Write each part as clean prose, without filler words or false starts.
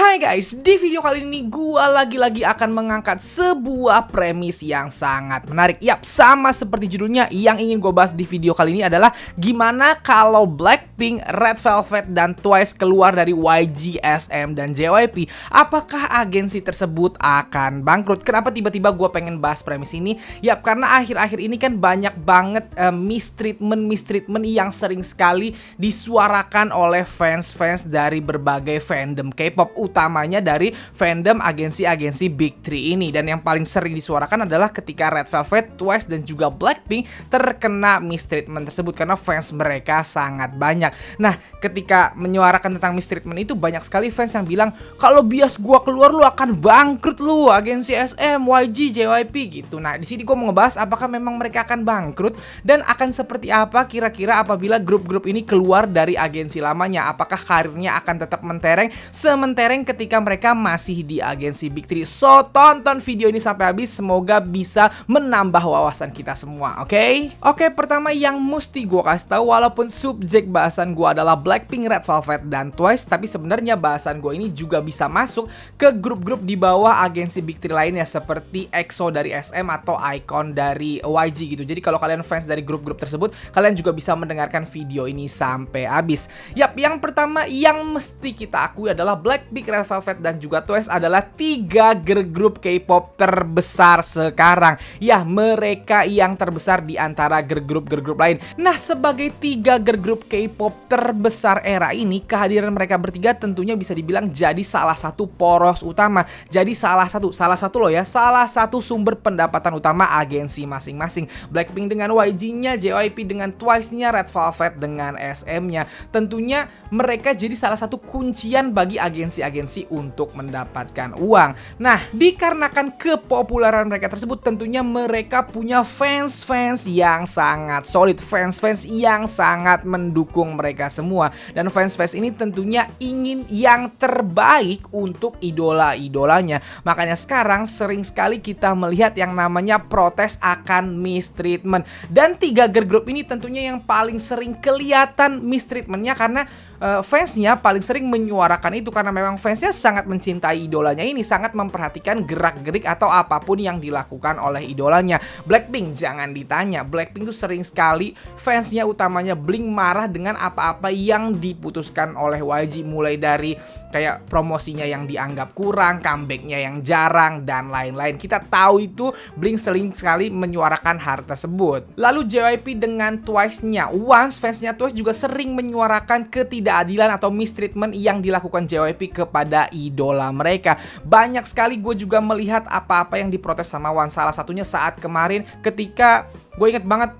Hai guys, di video kali ini gua lagi-lagi akan mengangkat sebuah premis yang sangat menarik. Yap, sama seperti judulnya, yang ingin gue bahas di video kali ini adalah gimana kalau Blackpink, Red Velvet, dan Twice keluar dari YG, SM, dan JYP. Apakah agensi tersebut akan bangkrut? Kenapa tiba-tiba gue pengen bahas premis ini? Yap, karena akhir-akhir ini kan banyak banget mistreatment yang sering sekali disuarakan oleh fans-fans dari berbagai fandom K-pop, utamanya dari fandom agensi-agensi Big Three ini. Dan yang paling sering disuarakan adalah ketika Red Velvet, Twice, dan juga Blackpink terkena mistreatment tersebut karena fans mereka sangat banyak. Nah, ketika menyuarakan tentang mistreatment itu, banyak sekali fans yang bilang, kalau bias gua keluar lu akan bangkrut lu, agensi SM, YG, JYP gitu. Nah, di sini gua mau ngebahas apakah memang mereka akan bangkrut dan akan seperti apa kira-kira apabila grup-grup ini keluar dari agensi lamanya. Apakah karirnya akan tetap mentereng sementereng ketika mereka masih di agensi Big Three. So, tonton video ini sampai habis, semoga bisa menambah wawasan kita semua, oke? Oke, pertama yang mesti gue kasih tahu, walaupun subjek bahasan gue adalah Blackpink, Red Velvet, dan Twice, tapi sebenarnya bahasan gue ini juga bisa masuk ke grup-grup di bawah agensi Big Three lainnya seperti EXO dari SM atau iKON dari YG gitu. Jadi kalau kalian fans dari grup-grup tersebut, kalian juga bisa mendengarkan video ini sampai habis. Yap, yang pertama yang mesti kita akui adalah Blackpink, Red Velvet, dan juga Twice adalah 3 girl group K-pop terbesar sekarang. Ya, mereka yang terbesar di antara girl group lain. Nah, sebagai 3 girl group K-pop terbesar era ini, kehadiran mereka bertiga tentunya bisa dibilang jadi salah satu poros utama. Jadi salah satu sumber pendapatan utama agensi masing-masing. Blackpink dengan YG-nya, JYP dengan Twice-nya, Red Velvet dengan SM-nya. Tentunya mereka jadi salah satu kuncian bagi agensi-agensi untuk mendapatkan uang. Nah, dikarenakan kepopuleran mereka tersebut, tentunya mereka punya fans-fans yang sangat solid, fans-fans yang sangat mendukung mereka semua. Dan fans-fans ini tentunya ingin yang terbaik untuk idola-idolanya. Makanya sekarang sering sekali kita melihat yang namanya protes akan mistreatment. Dan 3 girl group ini tentunya yang paling sering kelihatan mistreatmentnya karena fansnya paling sering menyuarakan itu karena memang fansnya sangat mencintai idolanya ini, sangat memperhatikan gerak-gerik atau apapun yang dilakukan oleh idolanya. Blackpink jangan ditanya, Blackpink tuh sering sekali fansnya utamanya Blink marah dengan apa-apa yang diputuskan oleh YG, mulai dari kayak promosinya yang dianggap kurang, comebacknya yang jarang, dan lain-lain. Kita tahu itu Blink sering sekali menyuarakan hal tersebut. Lalu JYP dengan Twice-nya, once fansnya Twice juga sering menyuarakan ketidakadilan atau mistreatment yang dilakukan JYP kepada idola mereka. Banyak sekali gue juga melihat apa-apa yang diprotes sama One. Salah satunya saat kemarin ketika gue inget banget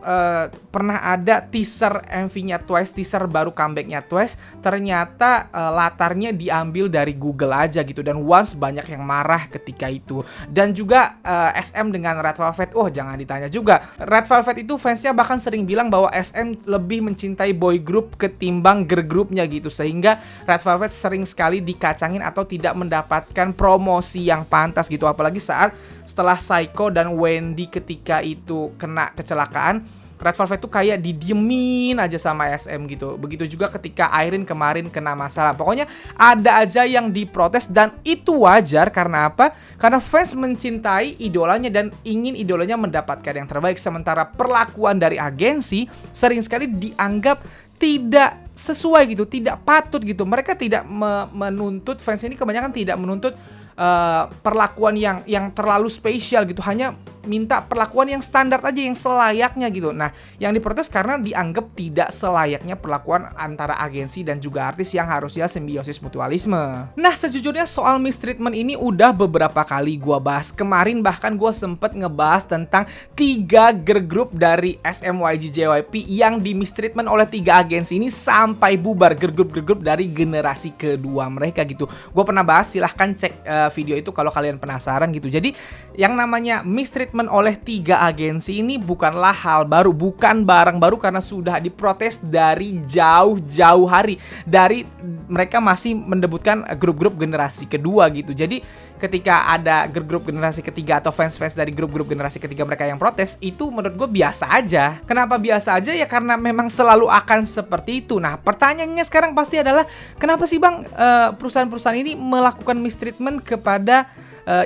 pernah ada teaser MV-nya Twice, teaser baru comeback-nya Twice, ternyata latarnya diambil dari Google aja gitu, dan once banyak yang marah ketika itu. Dan juga SM dengan Red Velvet, jangan ditanya juga. Red Velvet itu fansnya bahkan sering bilang bahwa SM lebih mencintai boy group ketimbang girl groupnya gitu, sehingga Red Velvet sering sekali dikacangin atau tidak mendapatkan promosi yang pantas gitu. Apalagi saat setelah Psycho dan Wendy ketika itu kena kecelakaan, Red Velvet tuh kayak didiemin aja sama SM gitu. Begitu juga ketika Irene kemarin kena masalah. Pokoknya ada aja yang diprotes, dan itu wajar. Karena apa? Karena fans mencintai idolanya dan ingin idolanya mendapatkan yang terbaik. Sementara perlakuan dari agensi sering sekali dianggap tidak sesuai gitu, tidak patut gitu. Mereka tidak menuntut, fans ini kebanyakan tidak menuntut perlakuan yang terlalu spesial gitu, hanya minta perlakuan yang standar aja, yang selayaknya gitu. Nah, yang diprotes karena dianggap tidak selayaknya perlakuan antara agensi dan juga artis yang harusnya simbiosis mutualisme. Nah, sejujurnya soal mistreatment ini udah beberapa kali gua bahas. Kemarin bahkan gua sempet ngebahas tentang 3 girl group dari SM, YG, JYP yang di mistreatment oleh 3 agensi ini sampai bubar, girl group dari generasi kedua mereka gitu. Gua pernah bahas, silahkan cek video itu kalau kalian penasaran gitu. Jadi yang namanya mistreatment mistreatment oleh 3 agensi ini bukanlah hal baru, bukan barang baru karena sudah diprotes dari jauh-jauh hari. Dari mereka masih mendebutkan grup-grup generasi kedua gitu. Jadi ketika ada grup generasi ketiga atau fans-fans dari grup-grup generasi ketiga mereka yang protes, itu menurut gue biasa aja. Kenapa biasa aja? Ya karena memang selalu akan seperti itu. Nah, pertanyaannya sekarang pasti adalah kenapa sih Bang perusahaan-perusahaan ini melakukan mistreatment kepada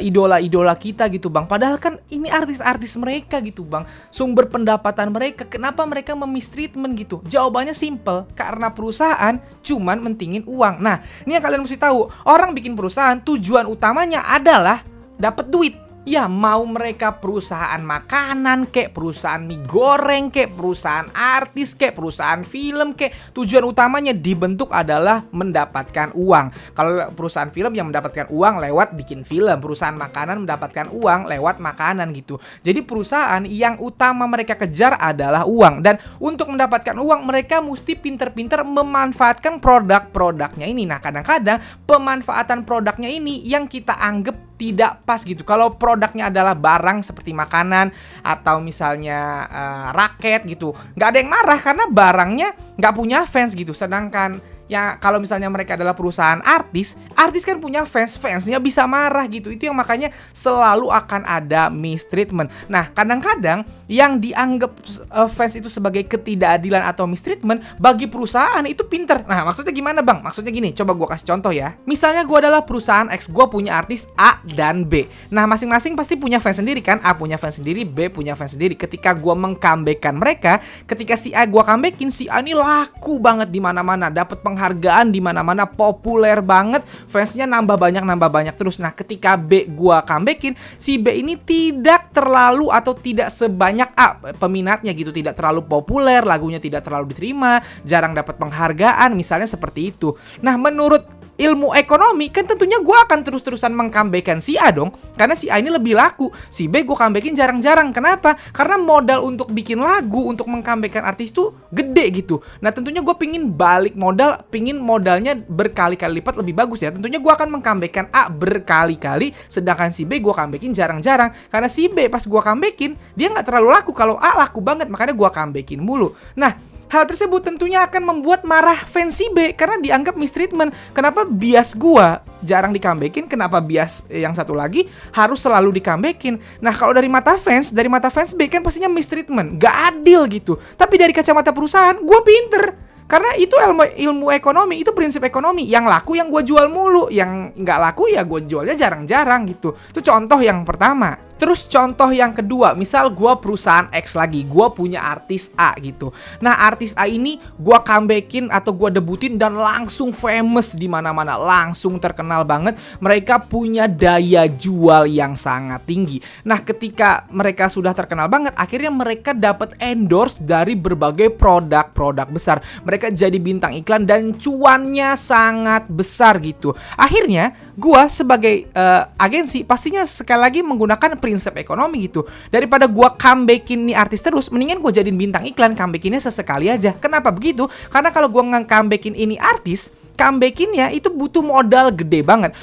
idola-idola kita gitu Bang? Padahal kan ini artis-artis mereka gitu Bang, sumber pendapatan mereka. Kenapa mereka memistreatment gitu? Jawabannya simple, karena perusahaan cuman mentingin uang. Nah, ini yang kalian mesti tahu. Orang bikin perusahaan tujuan utamanya adalah dapat duit. Ya, mau mereka perusahaan makanan kek, perusahaan mie goreng kek, perusahaan artis kek, perusahaan film kek, tujuan utamanya dibentuk adalah mendapatkan uang. Kalau perusahaan film yang mendapatkan uang lewat bikin film, perusahaan makanan mendapatkan uang lewat makanan gitu. Jadi perusahaan yang utama mereka kejar adalah uang, dan untuk mendapatkan uang mereka mesti pinter-pinter memanfaatkan produk-produknya ini. Nah, kadang-kadang pemanfaatan produknya ini yang kita anggap tidak pas gitu. Kalau produknya adalah barang seperti makanan atau misalnya raket gitu, nggak ada yang marah karena barangnya nggak punya fans gitu. Sedangkan ya kalau misalnya mereka adalah perusahaan artis kan punya fans, fansnya bisa marah gitu. Itu yang makanya selalu akan ada mistreatment. Nah, kadang-kadang yang dianggap fans itu sebagai ketidakadilan atau mistreatment bagi perusahaan itu pinter. Nah, maksudnya gimana Bang? Maksudnya gini, coba gue kasih contoh ya. Misalnya gue adalah perusahaan X, gue punya artis A dan B. Nah, masing-masing pasti punya fans sendiri kan? A punya fans sendiri, B punya fans sendiri. Ketika gue meng-comeback-kan mereka, ketika si A gue comebackin, si A ini laku banget di mana-mana, dapat penghargaan di mana-mana, populer banget, fansnya nambah banyak terus. Nah, ketika B gua comebackin, si B ini tidak terlalu atau tidak sebanyak A peminatnya gitu, tidak terlalu populer, lagunya tidak terlalu diterima, jarang dapat penghargaan, misalnya seperti itu. Nah, menurut ilmu ekonomi kan tentunya gue akan terus-terusan meng-comeback-kan si A dong, karena si A ini lebih laku. Si B gue comeback-in jarang-jarang. Kenapa? Karena modal untuk bikin lagu, untuk meng-comeback-kan artis itu gede gitu. Nah, tentunya gue pingin balik modal, pingin modalnya berkali-kali lipat lebih bagus ya. Tentunya gue akan meng-comeback-kan A berkali-kali, sedangkan si B gue comeback-in jarang-jarang. Karena si B pas gue comeback-in dia nggak terlalu laku. Kalau A laku banget, makanya gue comeback-in mulu. Nah, hal tersebut tentunya akan membuat marah fans si B karena dianggap mistreatment. Kenapa bias gua jarang di-comebackin, kenapa bias yang satu lagi harus selalu di-comebackin? Nah, kalau dari mata fans B kan pastinya mistreatment, gak adil gitu. Tapi dari kacamata perusahaan, gua pinter. Karena itu ilmu ekonomi, itu prinsip ekonomi. Yang laku yang gue jual mulu, yang nggak laku ya gue jualnya jarang-jarang gitu. Itu contoh yang pertama. Terus contoh yang kedua, misal gue perusahaan X lagi, gue punya artis A gitu. Nah, artis A ini gue comebackin atau gue debutin dan langsung famous di mana-mana, langsung terkenal banget. Mereka punya daya jual yang sangat tinggi. Nah, ketika mereka sudah terkenal banget, akhirnya mereka dapat endorse dari berbagai produk-produk besar. Mereka jadi bintang iklan dan cuannya sangat besar gitu. Akhirnya gua sebagai agensi pastinya sekali lagi menggunakan prinsip ekonomi gitu. Daripada gua comebackin nih artis terus, mendingan gua jadiin bintang iklan, comebackinnya sesekali aja. Kenapa begitu? Karena kalau gua nge-comebackin ini artis, comebackinnya itu butuh modal gede banget.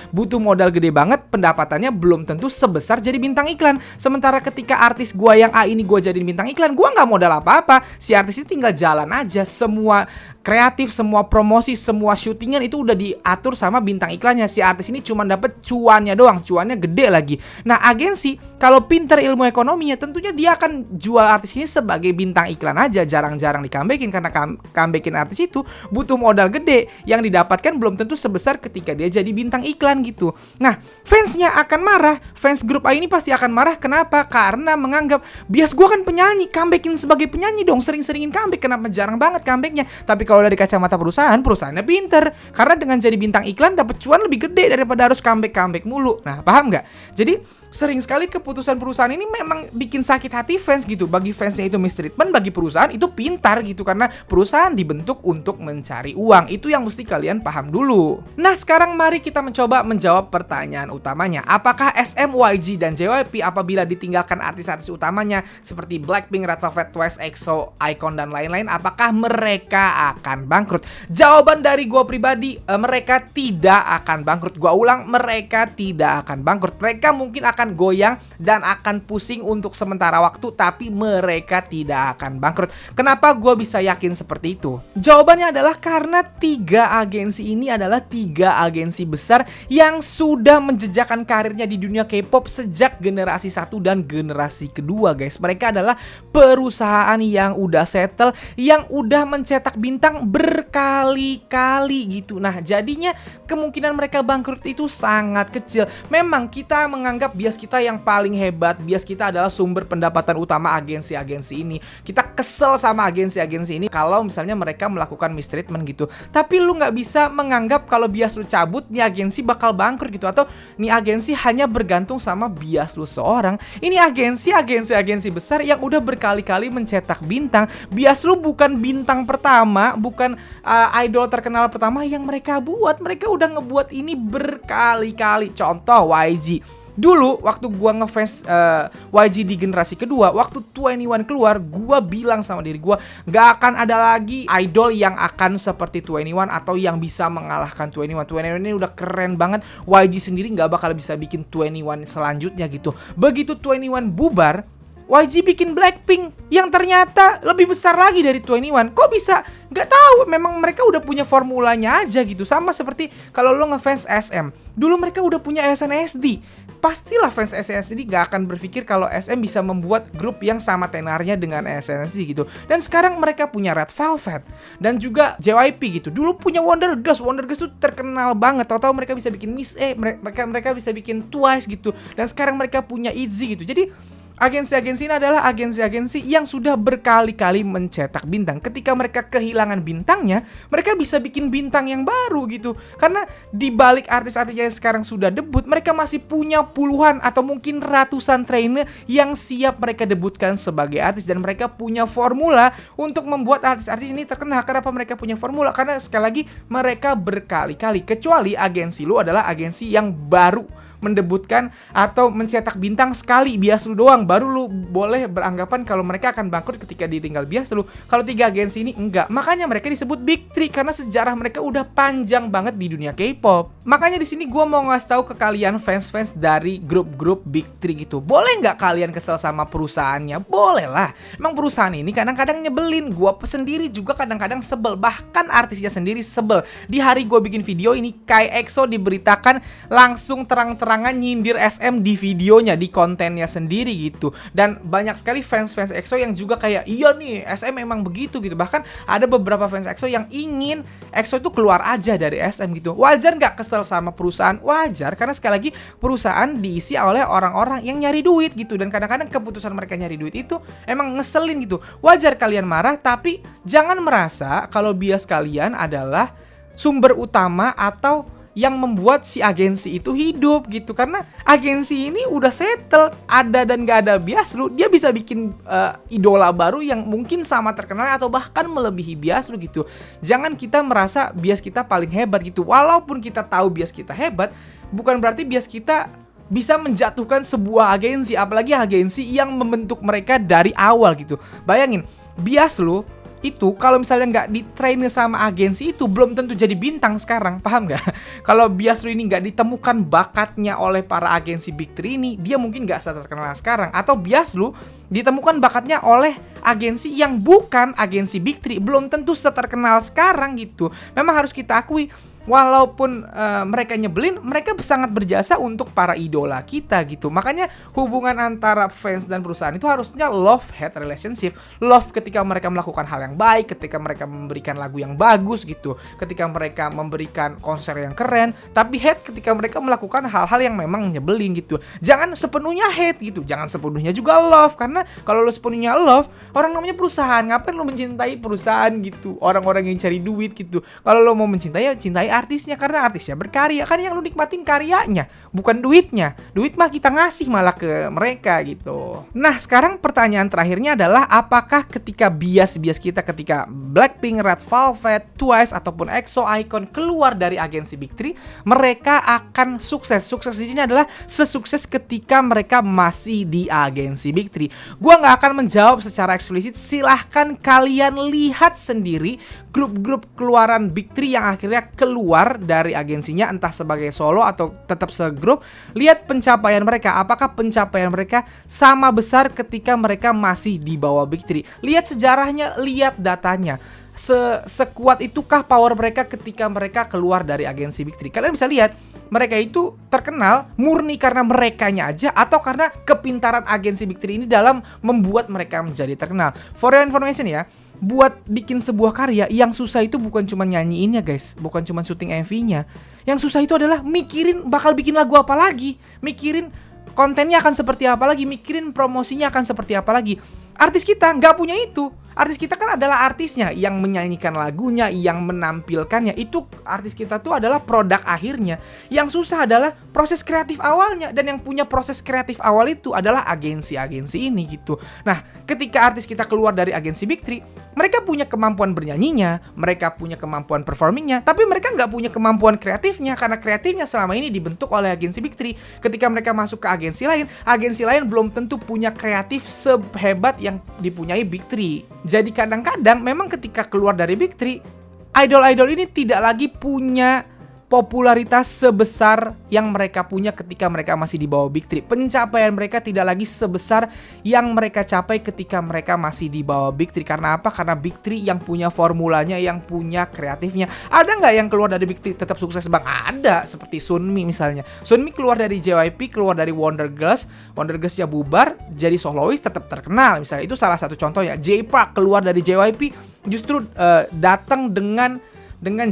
Pendapatannya belum tentu sebesar jadi bintang iklan. Sementara ketika artis gua yang A ini gua jadiin bintang iklan, gua nggak modal apa-apa. Si artis ini tinggal jalan aja. Semua kreatif, semua promosi, semua syutingan itu udah diatur sama bintang iklannya. Si artis ini cuma dapat cuannya doang, cuannya gede lagi. Nah, agensi kalau pinter ilmu ekonominya, tentunya dia akan jual artis ini sebagai bintang iklan aja, jarang-jarang di-comebackin. Karena comebackin artis itu butuh modal gede yang didapatkan belum tentu sebesar ketika dia jadi bintang iklan gitu. Nah, fansnya akan marah. Fans grup A ini pasti akan marah. Kenapa? Karena menganggap bias gue kan penyanyi, comebackin sebagai penyanyi dong, sering-seringin comeback. Kenapa jarang banget comebacknya? Tapi kalau dari kacamata perusahaannya pinter. Karena dengan jadi bintang iklan dapat cuan lebih gede daripada harus comeback mulu. Nah, paham nggak? Jadi sering sekali keputusan perusahaan ini memang bikin sakit hati fans gitu. Bagi fansnya itu mistreatment, bagi perusahaan itu pintar gitu. Karena perusahaan dibentuk untuk mencari uang. Itu yang mesti kalian kalian paham dulu. Nah, sekarang mari kita mencoba menjawab pertanyaan utamanya. Apakah SM, YG, dan JYP apabila ditinggalkan artis-artis utamanya seperti Blackpink, Red Velvet, Twice, EXO, iKON, dan lain-lain, apakah mereka akan bangkrut? Jawaban dari gue pribadi, mereka tidak akan bangkrut. Gue ulang, mereka tidak akan bangkrut. Mereka mungkin akan goyang dan akan pusing untuk sementara waktu, tapi mereka tidak akan bangkrut. Kenapa gue bisa yakin seperti itu? Jawabannya adalah karena 3 agensi ini adalah 3 agensi besar yang sudah menjejakkan karirnya di dunia K-pop sejak generasi 1 dan generasi kedua, guys. Mereka adalah perusahaan yang udah settle, yang udah mencetak bintang berkali-kali gitu. Nah, jadinya kemungkinan mereka bangkrut itu sangat kecil. Memang kita menganggap bias kita yang paling hebat, bias kita adalah sumber pendapatan utama agensi-agensi ini. Kita kesel sama agensi-agensi ini kalau misalnya mereka melakukan mistreatment gitu. Tapi lu nggak bisa menganggap kalau bias lu cabut, nih agensi bakal bangkrut gitu, atau nih agensi hanya bergantung sama bias lu seorang. Ini agensi besar yang udah berkali-kali mencetak bintang. Bias lu bukan bintang pertama, bukan idol terkenal pertama yang mereka buat. Mereka udah ngebuat ini berkali-kali. Contoh YG. Dulu waktu gua ngefans YG di generasi kedua, waktu 2NE1 keluar, gua bilang sama diri gua, gak akan ada lagi idol yang akan seperti 2NE1 atau yang bisa mengalahkan 2NE1. 2NE1 ini udah keren banget. YG sendiri gak bakal bisa bikin 2NE1 selanjutnya gitu. Begitu 2NE1 bubar, YG bikin Blackpink yang ternyata lebih besar lagi dari 2NE1. Kok bisa? Gak tahu, memang mereka udah punya formulanya aja gitu. Sama seperti kalau lo ngefans SM, dulu mereka udah punya SNSD. Pastilah fans SNSD gak akan berpikir kalau SM bisa membuat grup yang sama tenarnya dengan SNSD gitu. Dan sekarang mereka punya Red Velvet dan juga JYP gitu. Dulu punya Wonder Girls. Wonder Girls tuh terkenal banget. Tahu-tahu mereka bisa bikin Miss A, mereka bisa bikin Twice gitu. Dan sekarang mereka punya ITZY gitu. Jadi agensi-agensi ini adalah agensi-agensi yang sudah berkali-kali mencetak bintang. Ketika mereka kehilangan bintangnya, mereka bisa bikin bintang yang baru gitu. Karena di balik artis-artis yang sekarang sudah debut, mereka masih punya puluhan atau mungkin ratusan trainer yang siap mereka debutkan sebagai artis. Dan mereka punya formula untuk membuat artis-artis ini terkenal. Kenapa mereka punya formula? Karena sekali lagi mereka berkali-kali. Kecuali agensi lu adalah agensi yang baru mendebutkan atau mencetak bintang sekali, bias lu doang, baru lu boleh beranggapan kalau mereka akan bangkrut ketika ditinggal bias lu. Kalau 3 agensi ini enggak, makanya mereka disebut Big Three karena sejarah mereka udah panjang banget di dunia K-pop. Makanya di sini gue mau ngasih tahu ke kalian fans-fans dari grup-grup Big Three gitu, boleh nggak kalian kesel sama perusahaannya? Boleh lah. Emang perusahaan ini kadang-kadang nyebelin. Gue sendiri juga kadang-kadang sebel, bahkan artisnya sendiri sebel. Di hari gue bikin video ini, Kai EXO diberitakan langsung terang-terangan nyindir SM di videonya, di kontennya sendiri gitu. Dan banyak sekali fans-fans EXO yang juga kayak, iya nih SM memang begitu gitu. Bahkan ada beberapa fans EXO yang ingin EXO itu keluar aja dari SM gitu. Wajar nggak kesel sama perusahaan? Wajar, karena sekali lagi perusahaan diisi oleh orang-orang yang nyari duit gitu. Dan kadang-kadang keputusan mereka nyari duit itu emang ngeselin gitu. Wajar kalian marah, tapi jangan merasa kalau bias kalian adalah sumber utama atau yang membuat si agensi itu hidup gitu. Karena agensi ini udah settle, ada dan gak ada bias lu, dia bisa bikin idola baru yang mungkin sama terkenal atau bahkan melebihi bias lu gitu. Jangan kita merasa bias kita paling hebat gitu. Walaupun kita tahu bias kita hebat, bukan berarti bias kita bisa menjatuhkan sebuah agensi, apalagi agensi yang membentuk mereka dari awal gitu. Bayangin, bias lu itu kalau misalnya nggak di-train sama agensi itu belum tentu jadi bintang sekarang, paham nggak? Kalau bias lu ini nggak ditemukan bakatnya oleh para agensi Big Three ini, dia mungkin nggak terkenal sekarang. Atau bias lu ditemukan bakatnya oleh agensi yang bukan agensi Big Three, belum tentu seterkenal sekarang gitu. Memang harus kita akui, walaupun mereka nyebelin, mereka sangat berjasa untuk para idola kita gitu. Makanya hubungan antara fans dan perusahaan itu harusnya love-hate relationship. Love ketika mereka melakukan hal yang baik, ketika mereka memberikan lagu yang bagus gitu, ketika mereka memberikan konser yang keren. Tapi hate ketika mereka melakukan hal-hal yang memang nyebelin gitu. Jangan sepenuhnya hate gitu, jangan sepenuhnya juga love. Karena kalau lo sepenuhnya love, orang namanya perusahaan, ngapain lo mencintai perusahaan gitu, orang-orang yang cari duit gitu. Kalau lo mau mencintai, ya cintai artisnya karena artisnya berkarya. Kan yang lu nikmatin karyanya, bukan duitnya. Duit mah kita ngasih malah ke mereka gitu. Nah, sekarang pertanyaan terakhirnya adalah apakah ketika bias-bias kita ketika Blackpink, Red Velvet, Twice ataupun EXO, iKON keluar dari agensi Big 3, mereka akan sukses. Sukses di sini adalah sesukses ketika mereka masih di agensi Big 3. Gua nggak akan menjawab secara eksplisit. Silahkan kalian lihat sendiri grup-grup keluaran Big 3 yang akhirnya keluar dari agensinya, entah sebagai solo atau tetap segrup. Lihat pencapaian mereka, apakah pencapaian mereka sama besar ketika mereka masih di bawah Big 3. Lihat sejarahnya, lihat datanya. Sekuat itukah power mereka ketika mereka keluar dari agensi Big 3. Kalian bisa lihat, mereka itu terkenal murni karena merekanya aja atau karena kepintaran agensi Big 3 ini dalam membuat mereka menjadi terkenal. For your information ya, buat bikin sebuah karya yang susah itu bukan cuma nyanyiinnya guys, bukan cuma syuting MV-nya. Yang susah itu adalah mikirin bakal bikin lagu apa lagi, mikirin kontennya akan seperti apa lagi, mikirin promosinya akan seperti apa lagi. Artis kita nggak punya itu. Artis kita kan adalah artisnya yang menyanyikan lagunya, yang menampilkannya. Itu artis kita tuh adalah produk akhirnya. Yang susah adalah proses kreatif awalnya. Dan yang punya proses kreatif awal itu adalah agensi-agensi ini gitu. Nah, ketika artis kita keluar dari agensi Big 3, mereka punya kemampuan bernyanyinya, mereka punya kemampuan performingnya, tapi mereka nggak punya kemampuan kreatifnya. Karena kreatifnya selama ini dibentuk oleh agensi Big 3. Ketika mereka masuk ke agensi lain belum tentu punya kreatif sehebat yang dipunyai Big 3. Jadi kadang-kadang memang ketika keluar dari Big 3, idol-idol ini tidak lagi punya popularitas sebesar yang mereka punya ketika mereka masih di bawah Big 3. Pencapaian mereka tidak lagi sebesar yang mereka capai ketika mereka masih di bawah Big 3. Karena apa? Karena Big 3 yang punya formulanya, yang punya kreatifnya. Ada nggak yang keluar dari Big 3 tetap sukses bang? Ada, seperti Sunmi misalnya. Sunmi keluar dari JYP, keluar dari Wonder Girls. Wonder Girls-nya bubar, jadi solois tetap terkenal. Misalnya itu salah satu contohnya. J-Park keluar dari JYP, justru datang dengan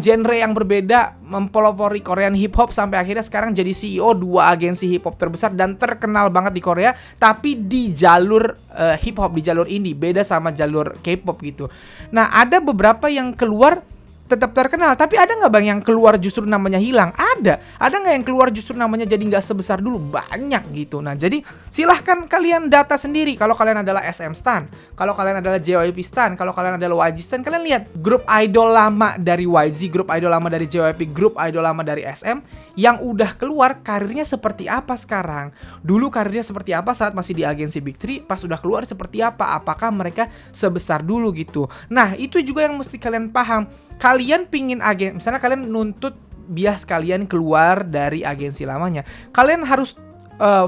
genre yang berbeda, mempelopori Korean hip hop sampai akhirnya sekarang jadi CEO 2 agensi hip hop terbesar dan terkenal banget di Korea, tapi di jalur hip hop, di jalur indie, beda sama jalur K-pop gitu. Nah, ada beberapa yang keluar tetap terkenal, tapi ada nggak bang yang keluar justru namanya hilang? Ada nggak yang keluar justru namanya jadi nggak sebesar dulu? Banyak gitu. Nah, jadi silahkan kalian data sendiri. Kalau kalian adalah SM Stan, kalau kalian adalah JYP Stan, kalau kalian adalah YG Stan, kalian lihat grup idol lama dari YG, grup idol lama dari JYP, grup idol lama dari SM yang udah keluar, karirnya seperti apa sekarang? Dulu karirnya seperti apa saat masih di agensi Big 3, pas udah keluar seperti apa? Apakah mereka sebesar dulu gitu? Nah, itu juga yang mesti kalian paham. Kalian pingin misalnya kalian nuntut bias kalian keluar dari agensi lamanya, kalian harus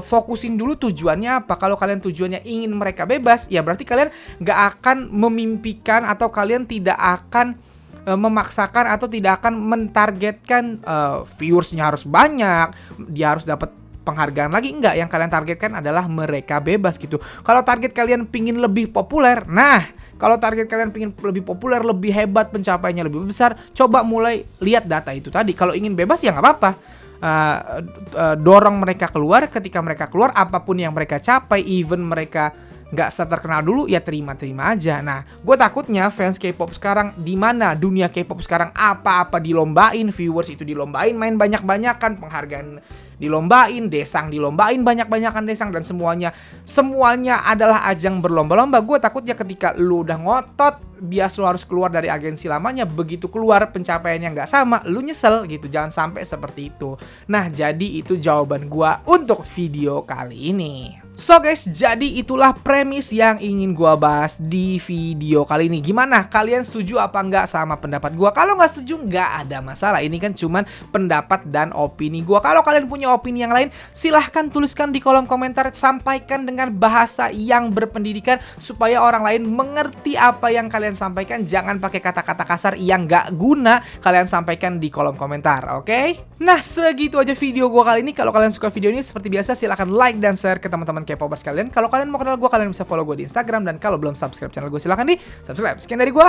fokusin dulu tujuannya apa. Kalau kalian tujuannya ingin mereka bebas, ya berarti kalian gak akan memimpikan atau kalian tidak akan memaksakan atau tidak akan mentargetkan viewersnya harus banyak, dia harus dapat penghargaan lagi. Enggak, yang kalian targetkan adalah mereka bebas gitu. Kalau target kalian pingin lebih populer, kalau target kalian pingin lebih populer, lebih hebat, pencapaiannya lebih besar, coba mulai lihat data itu tadi. Kalau ingin bebas ya nggak apa-apa. Dorong mereka keluar, ketika mereka keluar, apapun yang mereka capai, even mereka nggak seterkenal dulu, ya terima-terima aja. Nah, gue takutnya fans K-pop sekarang, di mana dunia K-pop sekarang apa-apa dilombain, viewers itu dilombain, main banyak-banyakan, penghargaan dilombain, desang dilombain, banyak-banyakan desang, dan semuanya adalah ajang berlomba-lomba. Gue takutnya ketika lu udah ngotot, bias lu harus keluar dari agensi lamanya, begitu keluar pencapaiannya nggak sama, lu nyesel gitu. Jangan sampai seperti itu. Nah, jadi itu jawaban gue untuk video kali ini. So guys, jadi itulah premis yang ingin gua bahas di video kali ini. Gimana? Kalian setuju apa enggak sama pendapat gua? Kalau nggak setuju, nggak ada masalah. Ini kan cuman pendapat dan opini gua. Kalau kalian punya opini yang lain, silahkan tuliskan di kolom komentar. Sampaikan dengan bahasa yang berpendidikan supaya orang lain mengerti apa yang kalian sampaikan. Jangan pakai kata-kata kasar yang nggak guna. Kalian sampaikan di kolom komentar, oke? Nah, segitu aja video gua kali ini. Kalau kalian suka video ini, seperti biasa silahkan like dan share ke teman-teman K-popers kalian. Kalau kalian mau kenal gue, kalian bisa follow gue di Instagram. Dan kalau belum subscribe channel gue, silahkan di subscribe. Sekian dari gue.